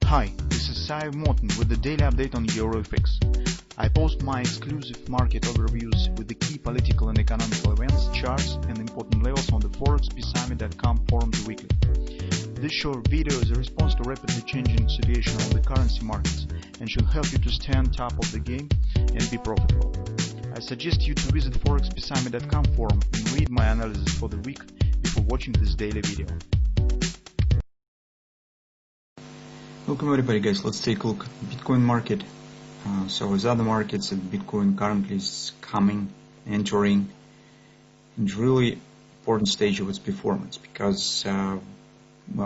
Hi, this is Sive Morten with the daily update on EuroFX. I post my exclusive market overviews with the key political and economical events, charts, and important levels on the ForexPeaceArmy.com forums weekly. This short video is a response to rapidly changing situation on the currency markets and should help you to stay on top of the game and be profitable. I suggest you to visit ForexPeaceArmy.com forum and read my analysis for the week before watching this daily video. Welcome everybody, guys. Let's take a look at the Bitcoin market. So as other markets, Bitcoin currently is entering in really important stage of its performance, because well,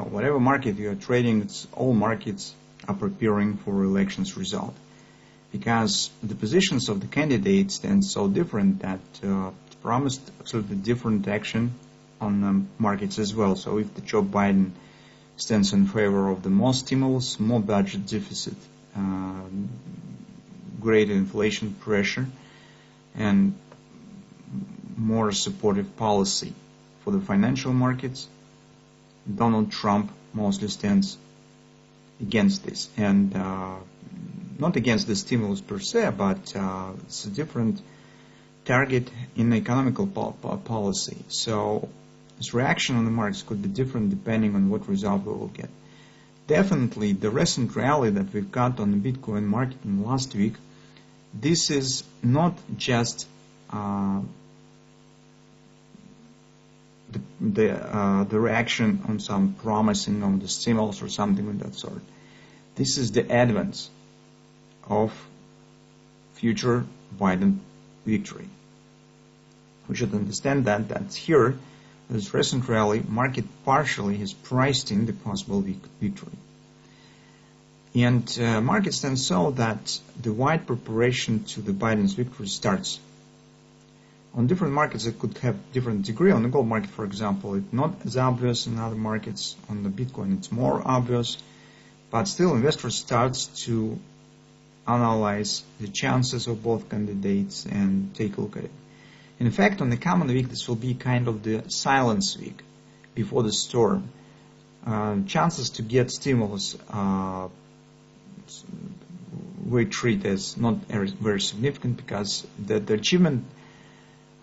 whatever market you are trading, all markets are preparing for elections result, because the positions of the candidates stand so different that promised absolutely different action on markets as well. So if the Joe Biden stands in favor of the more stimulus, more budget deficit, greater inflation pressure, and more supportive policy for the financial markets, Donald Trump mostly stands against this, and not against the stimulus per se, but it's a different target in economical policy. So this reaction on the markets could be different depending on what result we will get. Definitely, the recent rally that we've got on the Bitcoin market in the last week, this is not just the reaction on some promising on the stimulus or something of that sort. This is the advance of future Biden victory. We should understand that here, this recent rally, market partially has priced in the possible victory. And market stands so that the wide preparation to the Biden's victory starts. On different markets, it could have different degree. On the gold market, for example, it's not as obvious in other markets. On the Bitcoin, it's more obvious. But still, investors start to analyze the chances of both candidates and take a look at it. In fact, on the common week, this will be kind of the silence week before the storm. Chances to get stimulus we treat as not very significant, because the achievement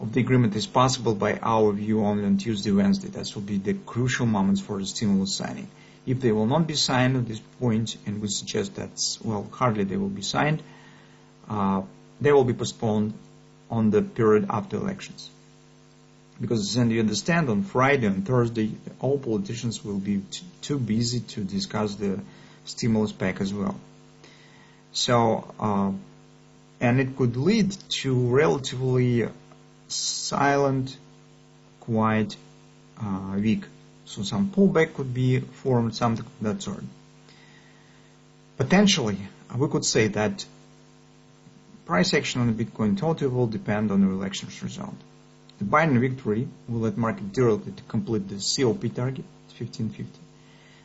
of the agreement is possible by our view only on Tuesday, Wednesday. That will be the crucial moments for the stimulus signing. If they will not be signed at this point, and we suggest that, well, hardly they will be signed, they will be postponed on the period after elections. Because then you understand, on Friday and Thursday, all politicians will be too busy to discuss the stimulus pack as well. So, and it could lead to relatively silent, quiet week. So some pullback could be formed, something of that sort. Potentially, we could say that price action on the Bitcoin total will depend on the elections result. The Biden victory will let market directly to complete the COP target, 1550.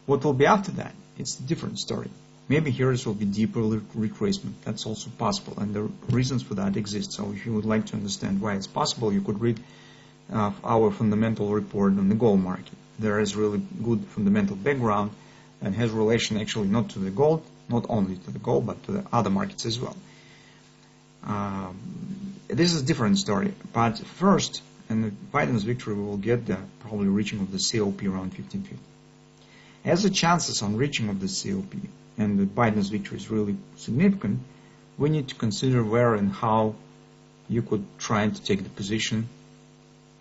What will be after that? It's a different story. Maybe here it will be deeper retracement. That's also possible, and the reasons for that exist. So if you would like to understand why it's possible, you could read our fundamental report on the gold market. There is really good fundamental background and has relation actually not to the gold, not only to the gold, but to the other markets as well. This is a different story, but first, in the Biden's victory, we will get the probably reaching of the COP around 1550. As the chances on reaching of the COP and the Biden's victory is really significant, we need to consider where and how you could try to take the position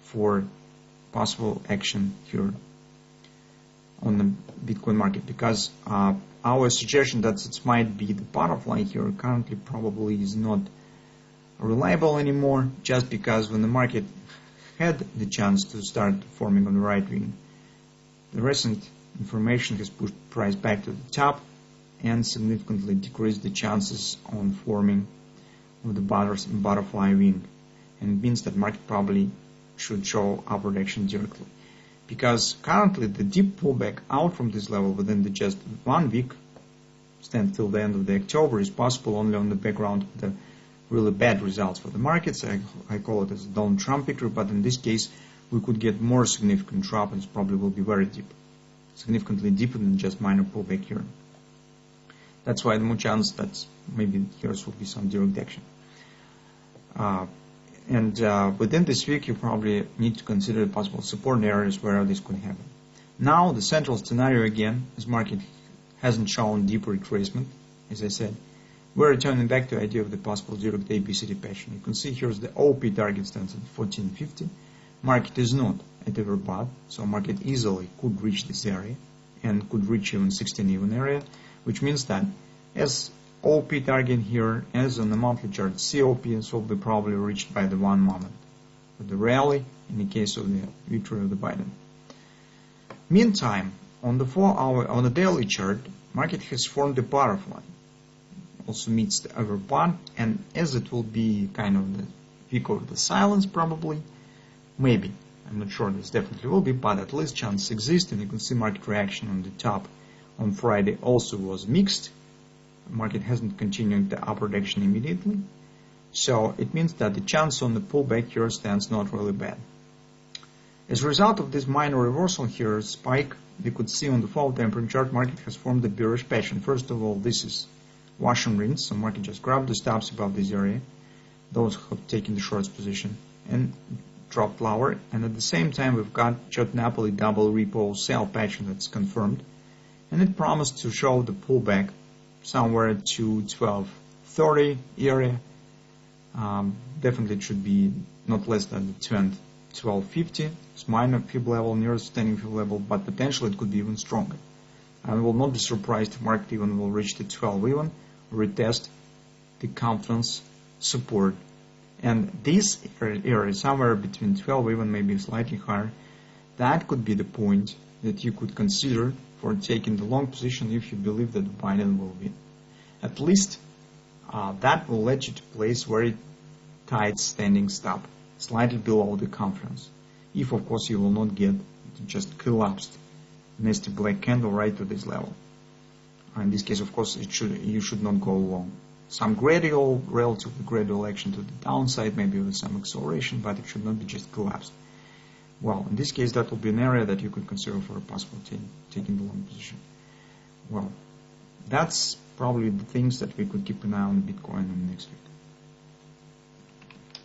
for possible action here on the Bitcoin market, because our suggestion that it might be the butterfly here currently probably is not reliable anymore, just because when the market had the chance to start forming on the right wing, the recent information has pushed price back to the top and significantly decreased the chances on forming of the butterfly wing, and it means that market probably should show upward action directly, because currently the deep pullback out from this level within the just 1 week, stand till the end of the October, is possible only on the background of the really bad results for the markets. I call it as a Donald Trump victory, but in this case we could get more significant drop, and it probably will be very deep, significantly deeper than just minor pullback here. That's why the more chance that maybe here will be some direct action. Within this week, you probably need to consider possible support areas where this could happen. Now, the central scenario again, as market hasn't shown deep retracement, as I said, we're returning back to the idea of the possible direct ABCD pattern. You can see here's the OP target stands at 1450. Market is not at overbought, so market easily could reach this area and could reach even 16 even area, which means that as OP target here, as on the monthly chart, COPs will be probably reached by the one moment, with the rally in the case of the victory of the Biden. Meantime, on the daily chart, market has formed a butterfly, also meets the overbought, and as it will be kind of the peak of the silence probably, maybe, I'm not sure this definitely will be, but at least chance exists, and you can see market reaction on the top on Friday also was mixed. Market hasn't continued the upward direction immediately, so it means that the chance on the pullback here stands not really bad. As a result of this minor reversal here, spike, you could see on the fall time frame chart, market has formed a bearish pattern. First of all, this is wash and rinse, so market just grabbed the stops above this area, those who have taken the shorts position, and dropped lower, and at the same time we've got Chart Napoli double repo sell pattern that's confirmed, and it promised to show the pullback somewhere to 1230 area. Definitely it should be not less than the 1250. It's minor fib level, nearest standing fib level, but potentially it could be even stronger. I will not be surprised if market even will reach the 12 even, retest the confidence support. And this area, somewhere between 12 even, maybe slightly higher, that could be the point that you could consider for taking the long position if you believe that Biden will win. At least that will let you to place very tight standing stop, slightly below the confidence. If of course you will not get just collapsed nasty black candle right to this level. In this case, of course, you should not go long. Some relatively gradual action to the downside, maybe with some acceleration, but it should not be just collapsed. Well, in this case, that will be an area that you could consider for a possible taking the long position. Well, that's probably the things that we could keep an eye on Bitcoin in the next week.